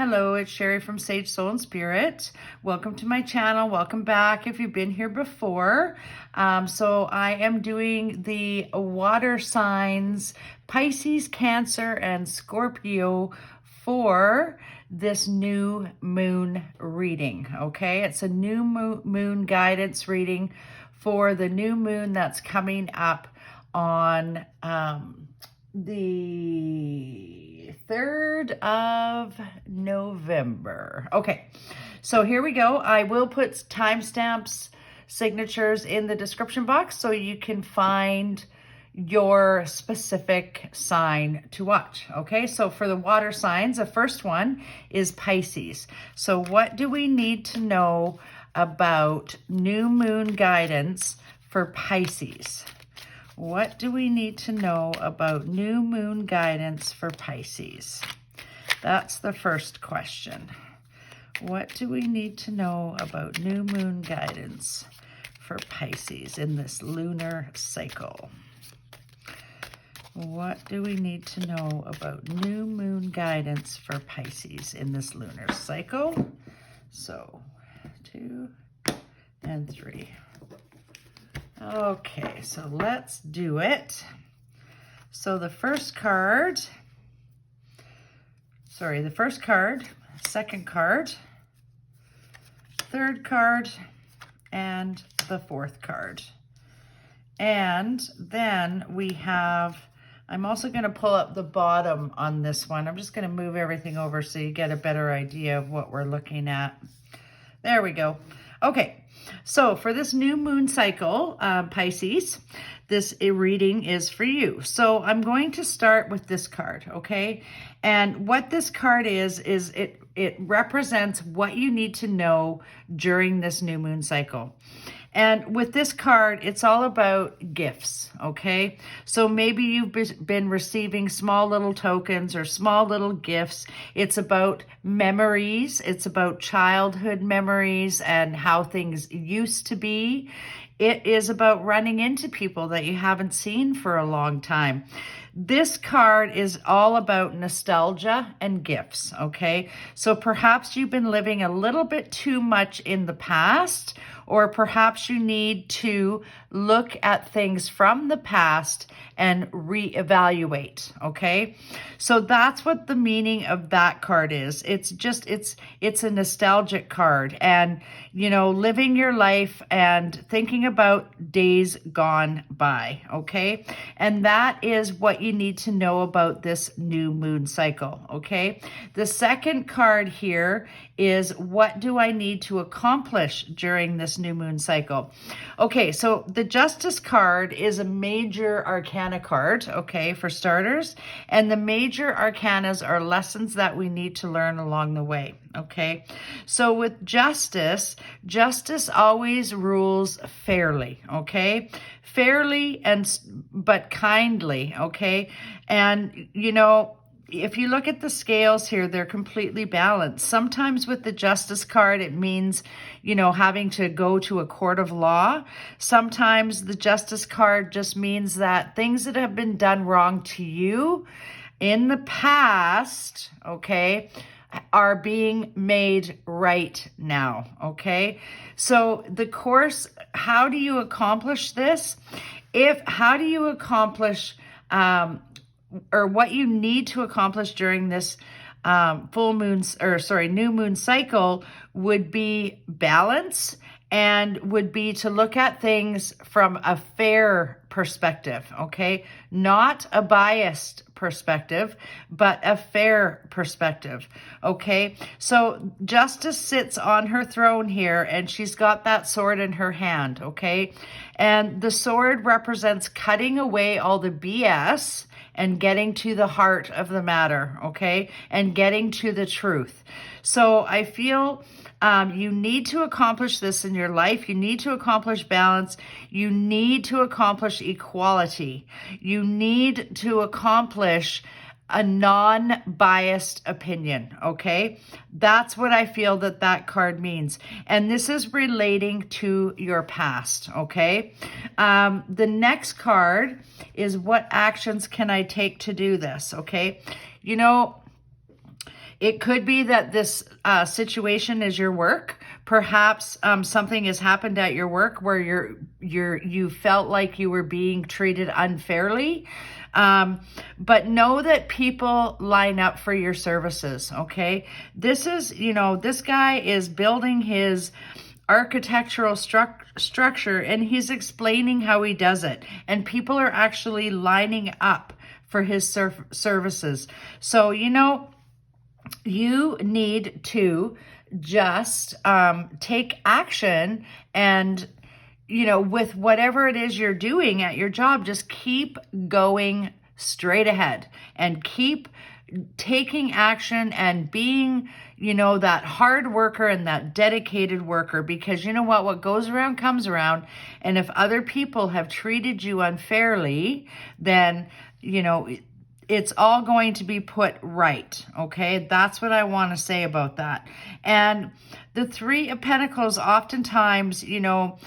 Hello, it's Sharie from Sage Soul and Spirit. Welcome to my channel. Welcome back if you've been here before. So I am doing the water signs, Pisces, Cancer, and Scorpio for this new moon reading, okay? It's a new moon guidance reading for the new moon that's coming up on the 3rd of November. Okay, so here we go. I will put timestamps, signatures in the description box so you can find your specific sign to watch. Okay, so for the water signs, the first one is Pisces. So what do we need to know about new moon guidance for Pisces? What do we need to know about new moon guidance for Pisces? That's the first question. What do we need to know about new moon guidance for Pisces in this lunar cycle? What do we need to know about new moon guidance for Pisces in this lunar cycle? So 2 and 3. Okay, so let's do it. So the first card, second card, third card, and the fourth card. And then we have, I'm also going to pull up the bottom on this one. I'm just going to move everything over so you get a better idea of what we're looking at. There we go. Okay, so for this new moon cycle, Pisces, this reading is for you. So I'm going to start with this card, okay? And what this card is it represents what you need to know during this new moon cycle. And with this card, it's all about gifts, okay? So maybe you've been receiving small little tokens or small little gifts. It's about memories. It's about childhood memories and how things used to be. It is about running into people that you haven't seen for a long time. This card is all about nostalgia and gifts, okay? So perhaps you've been living a little bit too much in the past, or perhaps you need to look at things from the past and reevaluate, okay? So that's what the meaning of that card is. It's just, it's a nostalgic card, and, you know, living your life and thinking about days gone by, okay? And that is what you need to know about this new moon cycle, okay? The second card here is, what do I need to accomplish during this new moon cycle? Okay, so the Justice card is a major arcana card, okay, for starters. And the major arcanas are lessons that we need to learn along the way, okay? So with Justice, Justice always rules fairly, okay? Fairly but kindly, okay? And, you know, if you look at the scales here, they're completely balanced. Sometimes with the Justice card, it means, you know, having to go to a court of law. Sometimes the Justice card just means that things that have been done wrong to you in the past, okay, are being made right now, okay? So the course, how do you accomplish this? How do you accomplish or what you need to accomplish during this new moon cycle would be balance, and would be to look at things from a fair perspective, okay? Not a biased perspective, but a fair perspective, okay? So Justice sits on her throne here, and she's got that sword in her hand, okay? And the sword represents cutting away all the BS and getting to the heart of the matter, okay? And getting to the truth. So I feel you need to accomplish this in your life. You need to accomplish balance. You need to accomplish equality. You need to accomplish a non-biased opinion, okay? That's what I feel that card means. And this is relating to your past, okay? The next card is, what actions can I take to do this, okay? You know, It could be that this situation is your work. Perhaps something has happened at your work where you felt like you were being treated unfairly. But know that people line up for your services, okay? This is, this guy is building his architectural structure, and he's explaining how he does it. And people are actually lining up for his services. So, you need to just take action and, with whatever it is you're doing at your job, just keep going straight ahead and keep taking action and being, that hard worker and that dedicated worker, because what goes around comes around. And if other people have treated you unfairly, then, it's all going to be put right. Okay. That's what I want to say about that. And the Three of Pentacles, oftentimes, I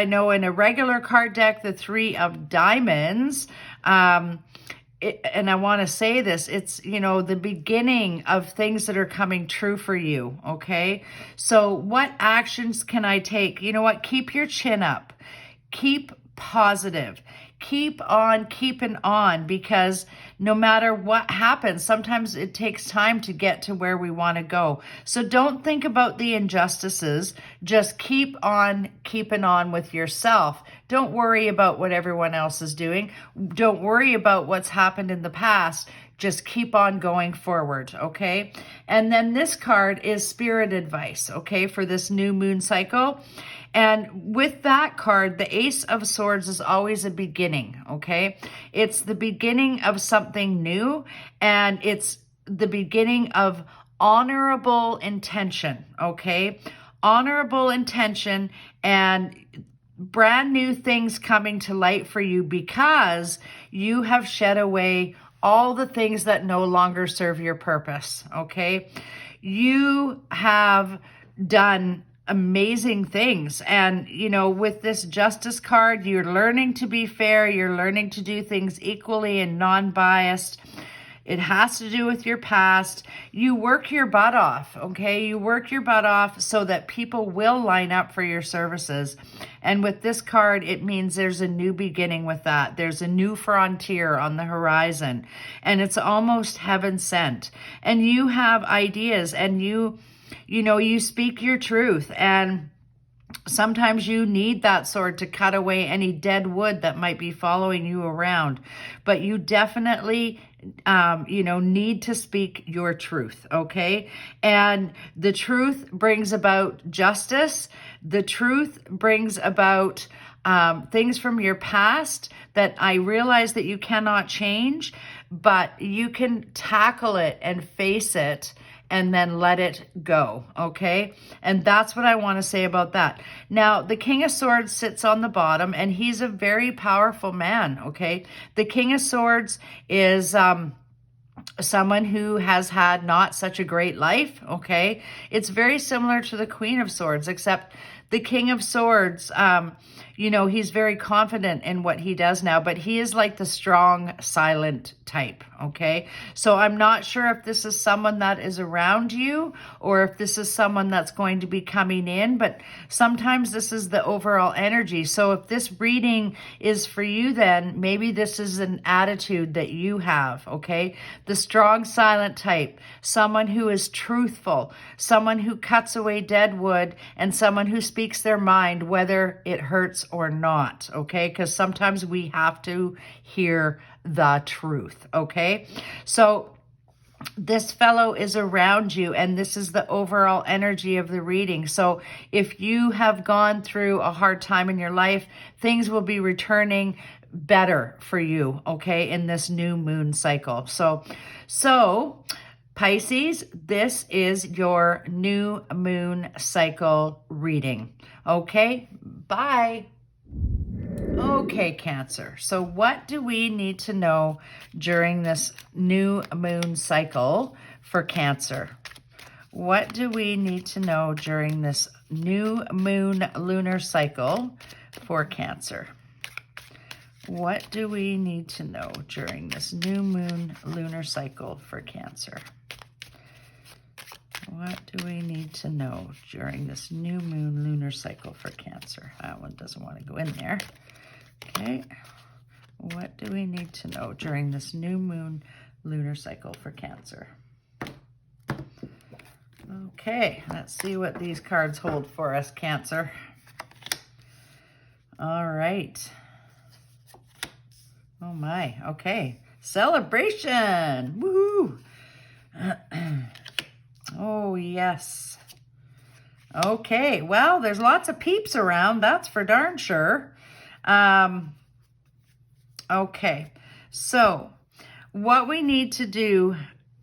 know in a regular card deck, the Three of Diamonds, and I want to say this, it's, the beginning of things that are coming true for you. Okay. So what actions can I take? You know what? Keep your chin up. Keep positive. Keep on keeping on, because no matter what happens, sometimes it takes time to get to where we want to go. So don't think about the injustices. Just keep on keeping on with yourself. Don't worry about what everyone else is doing. Don't worry about what's happened in the past. Just keep on going forward, okay? And then this card is spirit advice, okay, for this new moon cycle. And with that card, the Ace of Swords is always a beginning, okay? It's the beginning of something new, and it's the beginning of honorable intention, okay? Honorable intention and brand new things coming to light for you, because you have shed away all the things that no longer serve your purpose, okay? You have done amazing things. And, with this Justice card, you're learning to be fair. You're learning to do things equally and non-biased. It has to do with your past. You work your butt off, okay? You work your butt off so that people will line up for your services. And with this card, it means there's a new beginning with that. There's a new frontier on the horizon, and it's almost heaven sent. And you have ideas, and you speak your truth, and sometimes you need that sword to cut away any dead wood that might be following you around. But you definitely, need to speak your truth, okay? And the truth brings about justice. The truth brings about things from your past that I realize that you cannot change, but you can tackle it and face it and then let it go, okay? And that's what I want to say about that. Now, the King of Swords sits on the bottom, and he's a very powerful man, okay? The King of Swords is someone who has had not such a great life, okay? It's very similar to the Queen of Swords, except the King of Swords, he's very confident in what he does now, but he is like the strong, silent type, okay? So I'm not sure if this is someone that is around you or if this is someone that's going to be coming in, but sometimes this is the overall energy. So if this reading is for you, then maybe this is an attitude that you have, okay? The strong, silent type, someone who is truthful, someone who cuts away dead wood, and someone who speaks their mind, whether it hurts or not, okay? Because sometimes we have to hear the truth, okay? So this fellow is around you, and this is the overall energy of the reading. So if you have gone through a hard time in your life, things will be returning better for you, okay, in this new moon cycle. So Pisces, this is your new moon cycle reading. Okay, bye. Okay, Cancer. So what do we need to know during this new moon cycle for Cancer? What do we need to know during this new moon lunar cycle for Cancer? What do we need to know during this new moon lunar cycle for Cancer? What do we need to know during this new moon lunar cycle for Cancer? That one doesn't want to go in there. Okay. What do we need to know during this new moon lunar cycle for Cancer? Okay, let's see what these cards hold for us, Cancer. All right. Oh my, okay. Celebration! Woohoo! Oh, yes. Okay, well, there's lots of peeps around, that's for darn sure. Okay, so what we need to do,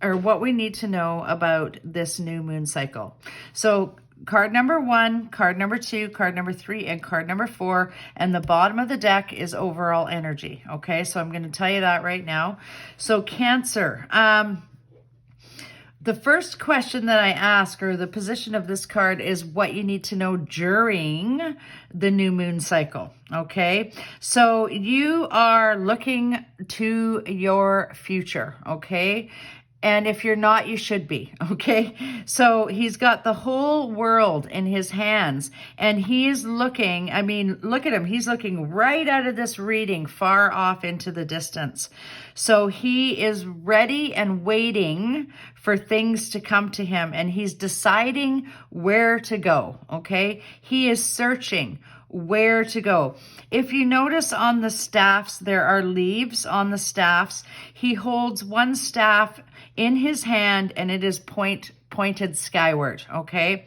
or what we need to know about this new moon cycle. So card number 1, card number 2, card number 3, and card number 4, and the bottom of the deck is overall energy. Okay, so I'm going to tell you that right now. So Cancer, the first question that I ask, or the position of this card, is what you need to know during the new moon cycle. Okay, so you are looking to your future. Okay. And if you're not, you should be, okay? So he's got the whole world in his hands, and he's looking, I mean, look at him. He's looking right out of this reading far off into the distance. So he is ready and waiting for things to come to him, and he's deciding where to go, okay? He is searching where to go. If you notice on the staffs, there are leaves on the staffs. He holds one staff in his hand, and it is pointed skyward, okay?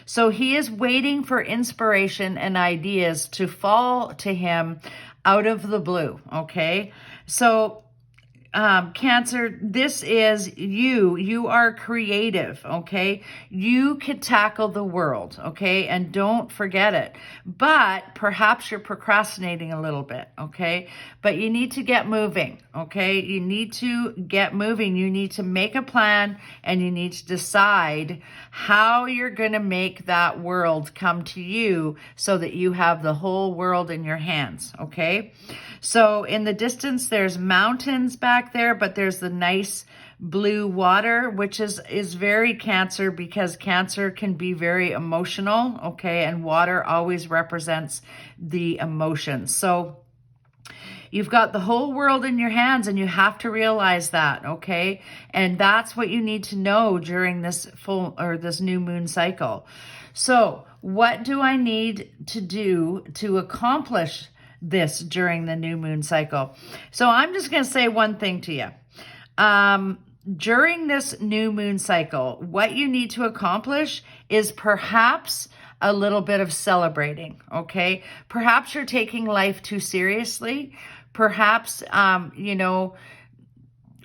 So he is waiting for inspiration and ideas to fall to him out of the blue, okay? So Cancer, this is you. You are creative, okay? You could tackle the world, okay? And don't forget it. But perhaps you're procrastinating a little bit, okay? But you need to get moving, okay? You need to get moving. You need to make a plan, and you need to decide how you're going to make that world come to you so that you have the whole world in your hands, okay? So in the distance, there's mountains back there, but there's the nice blue water, which is very Cancer, because Cancer can be very emotional, okay? And water always represents the emotions. So you've got the whole world in your hands, and you have to realize that, okay? And that's what you need to know during this this new moon cycle. So what do I need to do to accomplish this during the new moon cycle? So I'm just going to say one thing to you. During this new moon cycle, what you need to accomplish is perhaps a little bit of celebrating, okay? Perhaps you're taking life too seriously. Perhaps, you know,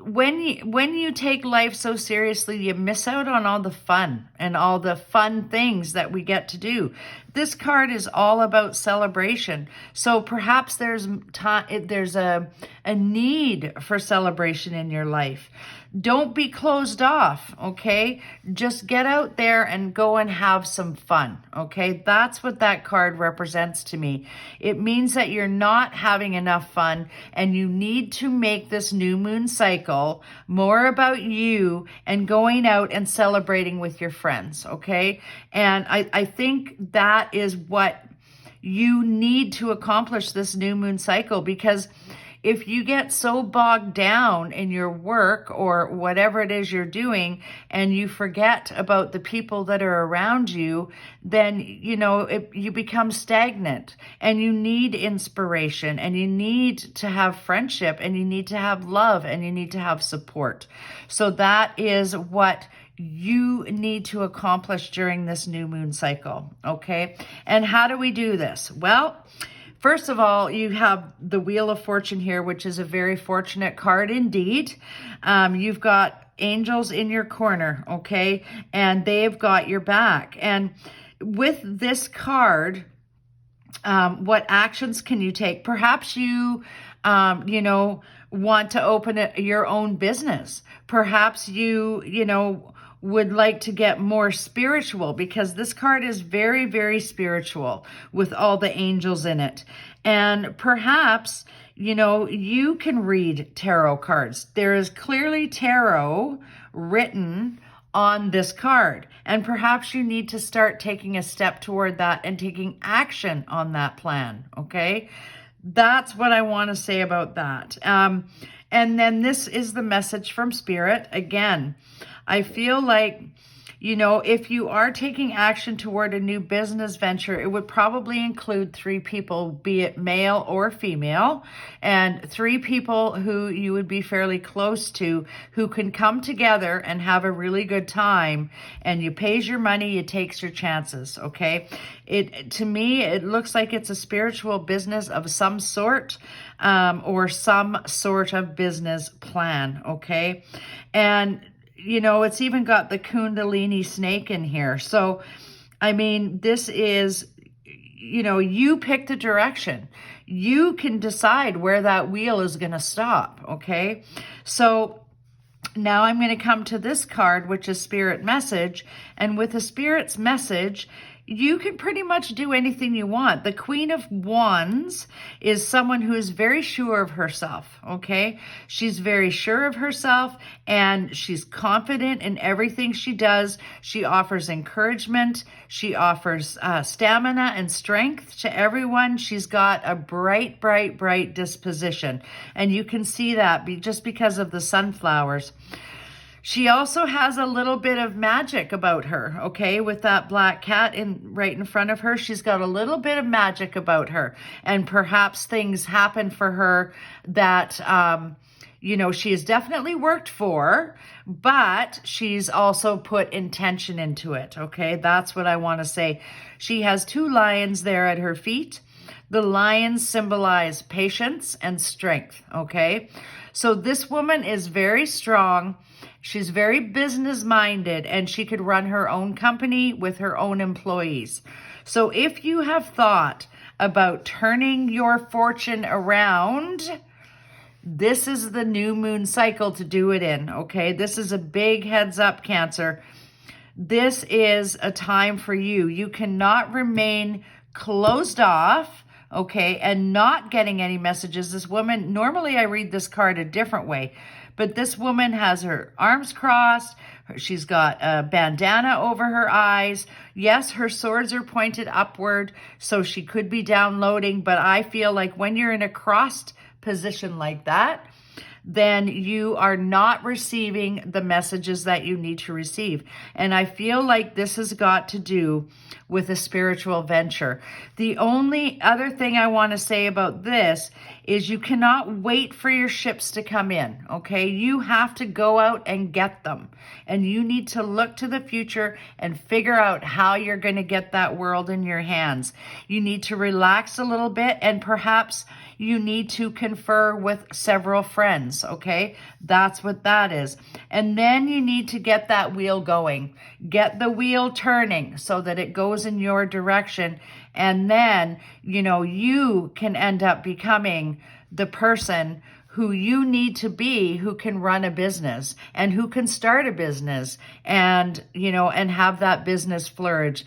when you take life so seriously, you miss out on all the fun and all the fun things that we get to do. This card is all about celebration. So perhaps there's a need for celebration in your life. Don't be closed off, okay? Just get out there and go and have some fun, okay? That's what that card represents to me. It means that you're not having enough fun, and you need to make this new moon cycle more about you and going out and celebrating with your friends, okay? And I think that is what you need to accomplish this new moon cycle, because if you get so bogged down in your work or whatever it is you're doing, and you forget about the people that are around you, then, you know, you become stagnant, and you need inspiration, and you need to have friendship, and you need to have love, and you need to have support. So that is what you need to accomplish during this new moon cycle, okay? And how do we do this? Well, first of all, you have the Wheel of Fortune here, which is a very fortunate card indeed. You've got angels in your corner, okay? And they've got your back. And with this card, what actions can you take? Perhaps you, you know, want to open your own business. Perhaps you would like to get more spiritual, because this card is very, very spiritual with all the angels in it. And perhaps you know, you can read tarot cards. There is clearly tarot written on this card, and perhaps you need to start taking a step toward that and taking action on that plan, okay? That's what I want to say about that. And then this is the message from Spirit. Again, I feel like, you know, if you are taking action toward a new business venture, it would probably include 3 people, be it male or female, and 3 people who you would be fairly close to, who can come together and have a really good time. And you pays your money, you takes your chances, okay? To me, it looks like it's a spiritual business of some sort, or some sort of business plan, okay? And you know, it's even got the Kundalini snake in here. So, I mean, this is, you know, you pick the direction. You can decide where that wheel is going to stop, okay? So now I'm going to come to this card, which is Spirit Message. And with a Spirit's message, you can pretty much do anything you want. The Queen of Wands is someone who is very sure of herself, okay? She's very sure of herself, and she's confident in everything she does. She offers encouragement. She offers stamina and strength to everyone. She's got a bright, bright, bright disposition, and you can see that just because of the sunflowers. She also has a little bit of magic about her, okay? With that black cat right in front of her, she's got a little bit of magic about her. And perhaps things happen for her that, you know, she has definitely worked for, but she's also put intention into it, okay? That's what I want to say. She has 2 lions there at her feet. The lions symbolize patience and strength, okay? So this woman is very strong. She's very business-minded, and she could run her own company with her own employees. So if you have thought about turning your fortune around, this is the new moon cycle to do it in, okay? This is a big heads up, Cancer. This is a time for you. You cannot remain closed off, okay, and not getting any messages. This woman, normally I read this card a different way, but this woman has her arms crossed. She's got a bandana over her eyes. Yes, her swords are pointed upward, so she could be downloading, but I feel like when you're in a crossed position like that, then you are not receiving the messages that you need to receive. And I feel like this has got to do with a spiritual venture. The only other thing I want to say about this is you cannot wait for your ships to come in, okay? You have to go out and get them. And you need to look to the future and figure out how you're going to get that world in your hands. You need to relax a little bit, and perhaps you need to confer with several friends, okay? That's what that is. And then you need to get that wheel going. Get the wheel turning so that it goes in your direction. And then, you know, you can end up becoming the person who you need to be, who can run a business and who can start a business and, you know, and have that business flourish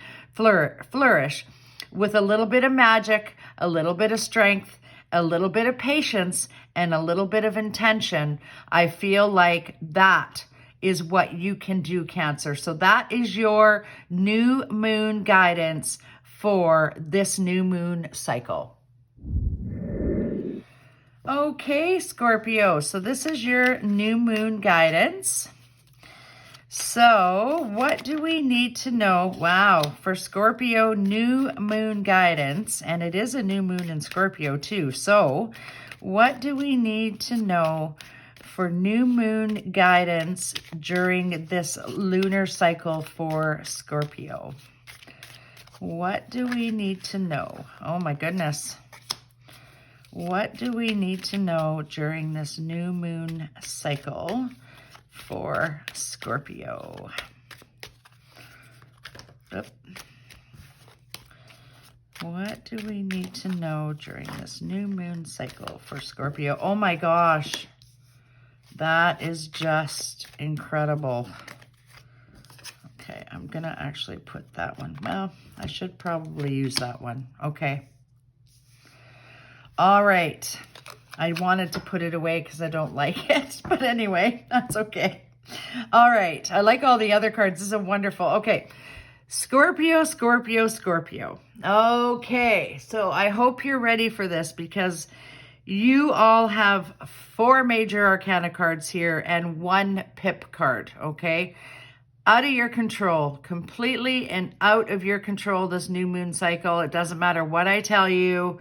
with a little bit of magic, a little bit of strength, a little bit of patience, and a little bit of intention. I feel like that is what you can do, Cancer. So that is your new moon guidance for this new moon cycle. Okay, Scorpio. So this is your new moon guidance. So what do we need to know? Wow, for Scorpio, new moon guidance, and it is a new moon in Scorpio too. So what do we need to know for new moon guidance during this lunar cycle for Scorpio? What do we need to know? Oh my goodness. What do we need to know during this new moon cycle for Scorpio? Oop. What do we need to know during this new moon cycle for Scorpio? Oh my gosh, that is just incredible. Okay, I'm gonna actually put that one. Well, I should probably use that one. Okay. All right. I wanted to put it away because I don't like it. But anyway, that's okay. All right. I like all the other cards. This is wonderful. Okay. Scorpio, Scorpio, Scorpio. Okay. So I hope you're ready for this because you all have 4 major arcana cards here and 1 pip card. Okay. Out of your control, completely and out of your control, this new moon cycle. It doesn't matter what I tell you.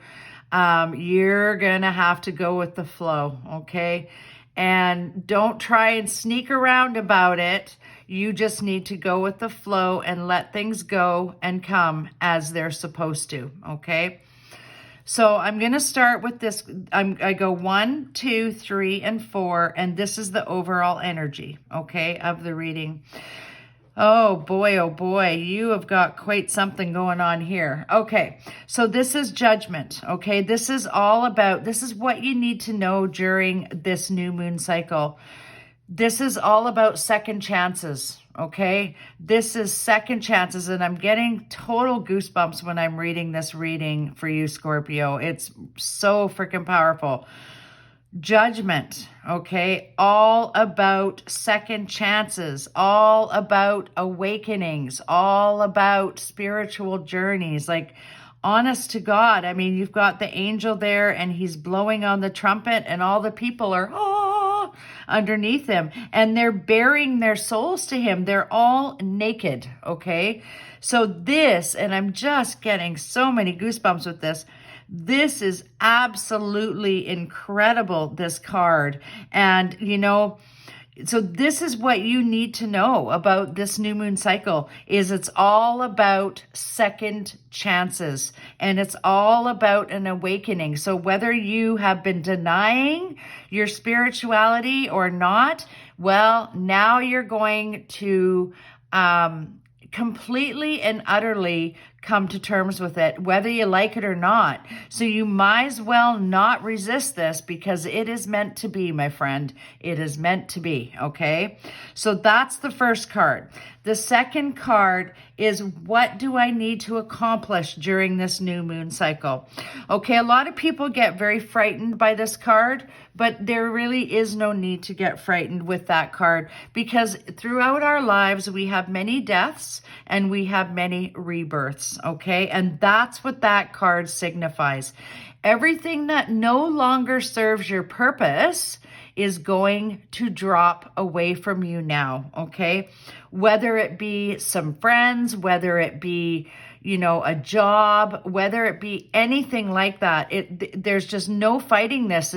You're going to have to go with the flow, okay? And don't try and sneak around about it. You just need to go with the flow and let things go and come as they're supposed to, okay? So I'm going to start with this. I go 1, 2, 3, and 4, and this is the overall energy, okay, of the reading. Oh boy, you have got quite something going on here. Okay, so this is judgment, okay? This is what you need to know during this new moon cycle. This is all about second chances, okay? This is second chances, and I'm getting total goosebumps when I'm reading this reading for you, Scorpio. It's so freaking powerful. Judgment, okay? All about second chances, all about awakenings, all about spiritual journeys. Like, honest to God, I mean, you've got the angel there and he's blowing on the trumpet and all the people are underneath him and they're bearing their souls to him. They're all naked, okay? So this, and I'm just getting so many goosebumps with this. This is absolutely incredible, this card. And, you know, so this is what you need to know about this new moon cycle is it's all about second chances and it's all about an awakening. So whether you have been denying your spirituality or not, well, now you're going to completely and utterly come to terms with it, whether you like it or not. So you might as well not resist this because it is meant to be, my friend. It is meant to be, okay? So that's the first card. The second card is, what do I need to accomplish during this new moon cycle? Okay, a lot of people get very frightened by this card, but there really is no need to get frightened with that card because throughout our lives, we have many deaths and we have many rebirths, okay? And that's what that card signifies. Everything that no longer serves your purpose is going to drop away from you now, okay? Whether it be some friends, whether it be, you know, a job, whether it be anything like that, there's just no fighting this.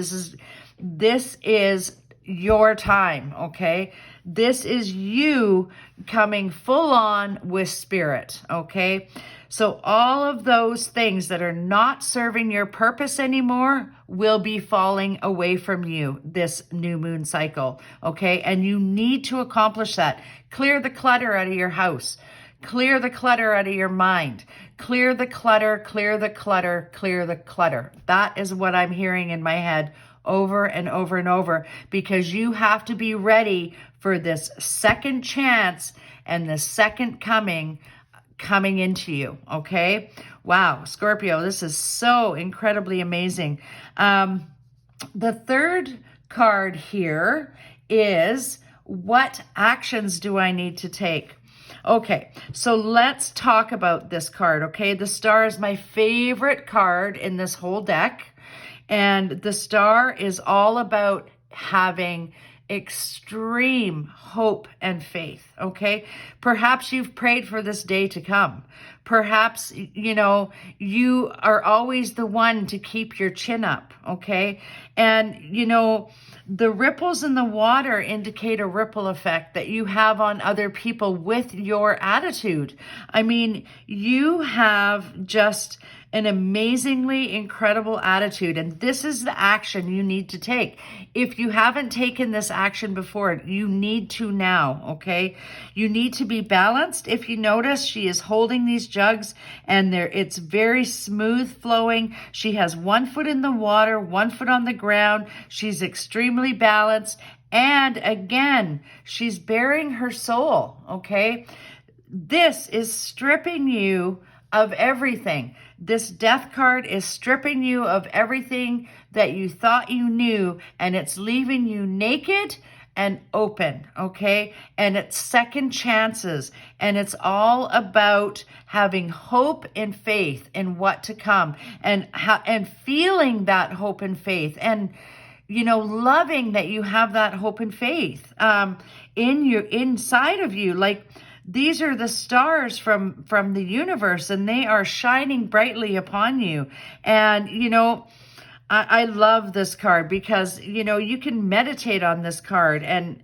This is your time, okay? This is you coming full on with spirit, okay? So all of those things that are not serving your purpose anymore will be falling away from you this new moon cycle, okay? And you need to accomplish that. Clear the clutter out of your house. Clear the clutter out of your mind. Clear the clutter, clear the clutter, clear the clutter. That is what I'm hearing in my head over and over and over, because you have to be ready for this second chance and the second coming into you, okay? Wow, Scorpio, this is so incredibly amazing. The third card here is, what actions do I need to take? Okay, so let's talk about this card, okay? The star is my favorite card in this whole deck. And the star is all about having extreme hope and faith, okay? Perhaps you've prayed for this day to come. Perhaps, you know, you are always the one to keep your chin up, okay? And, you know, the ripples in the water indicate a ripple effect that you have on other people with your attitude. I mean, you have just an amazingly incredible attitude, and this is the action you need to take. If you haven't taken this action before, you need to now, okay? You need to be balanced. If you notice, she is holding these jugs and it's very smooth flowing. She has 1 foot in the water, 1 foot on the ground. She's extremely balanced. And again, she's bearing her soul, okay? This is stripping you of everything. This death card is stripping you of everything that you thought you knew, and it's leaving you naked and open, okay? And it's second chances, and it's all about having hope and faith in what to come, and feeling that hope and faith, and loving that you have that hope and faith inside of you. Like, these are the stars from the universe, and they are shining brightly upon you. And I love this card because you can meditate on this card, and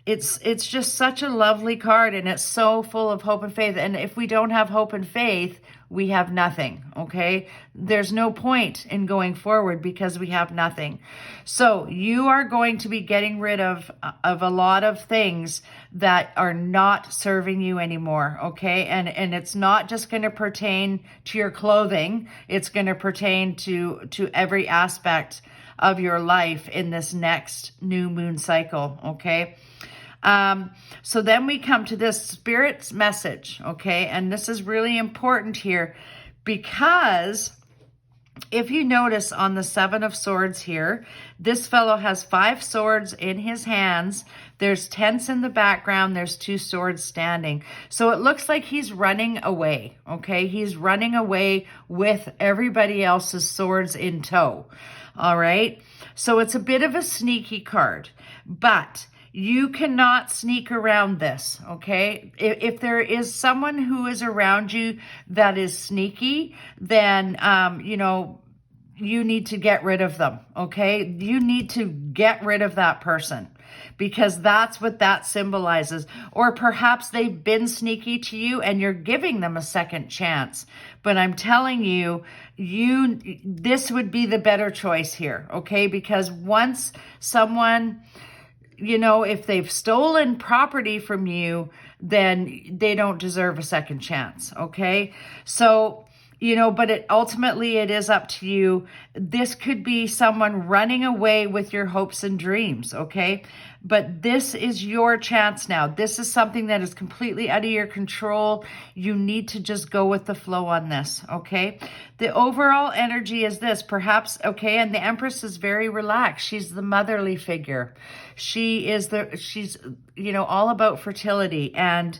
it's just such a lovely card, and it's so full of hope and faith. And if we don't have hope and faith, we have nothing, okay? There's no point in going forward because we have nothing. So you are going to be getting rid of a lot of things that are not serving you anymore, okay? And it's not just going to pertain to your clothing. It's going to pertain to every aspect of your life in this next new moon cycle, okay? So then we come to this Spirit's message, okay? And this is really important here because if you notice on the Seven of Swords here, this fellow has 5 swords in his hands. There's tents in the background. There's 2 swords standing. So it looks like he's running away, okay? He's running away with everybody else's swords in tow, all right? So it's a bit of a sneaky card, but you cannot sneak around this, okay? If there is someone who is around you that is sneaky, then, you need to get rid of them, okay? You need to get rid of that person because that's what that symbolizes. Or perhaps they've been sneaky to you and you're giving them a second chance. But I'm telling you, this would be the better choice here, okay? Because once someone, if they've stolen property from you, then they don't deserve a second chance, okay? So, but ultimately it is up to you. This could be someone running away with your hopes and dreams, okay? But this is your chance now. This is something that is completely out of your control. You need to just go with the flow on this, okay? The overall energy is this, perhaps, okay, and the Empress is very relaxed. She's the motherly figure. She's all about fertility, and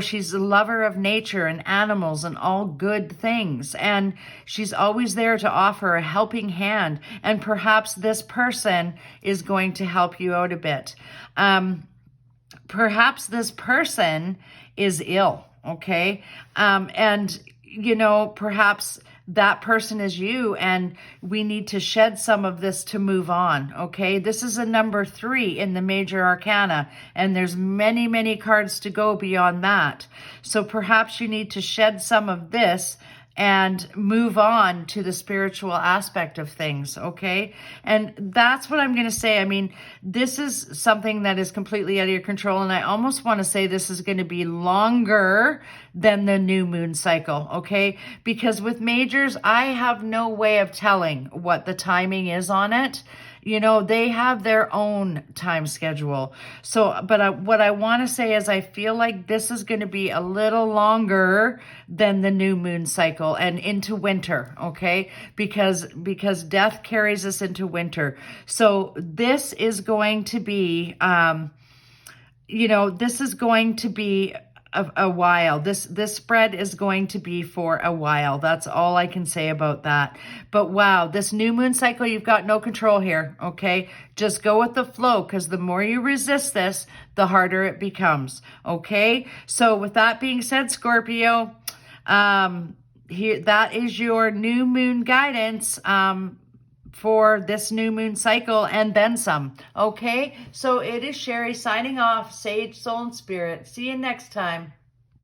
she's a lover of nature and animals and all good things. And she's always there to offer a helping hand. And perhaps this person is going to help you out a bit. Perhaps this person is ill, okay? Perhaps that person is you, and we need to shed some of this to move on, okay? This is a number 3 in the major arcana, and there's many, many cards to go beyond that. So perhaps you need to shed some of this and move on to the spiritual aspect of things, okay? And that's what I'm going to say. I mean, this is something that is completely out of your control, and I almost want to say this is going to be longer than the new moon cycle, okay? Because with majors, I have no way of telling what the timing is on it. They have their own time schedule. So, but what I want to say is I feel like this is going to be a little longer than the new moon cycle and into winter, okay? Because death carries us into winter. So this is going to be, this is going to be a while. This spread is going to be for a while. That's all I can say about that. But wow, this new moon cycle, you've got no control here, okay? Just go with the flow, because the more you resist this, the harder it becomes, okay? So with that being said, Scorpio, that is your new moon guidance for this new moon cycle and then some. Okay, so it is Sharie signing off, Sage, Soul, and Spirit. See you next time.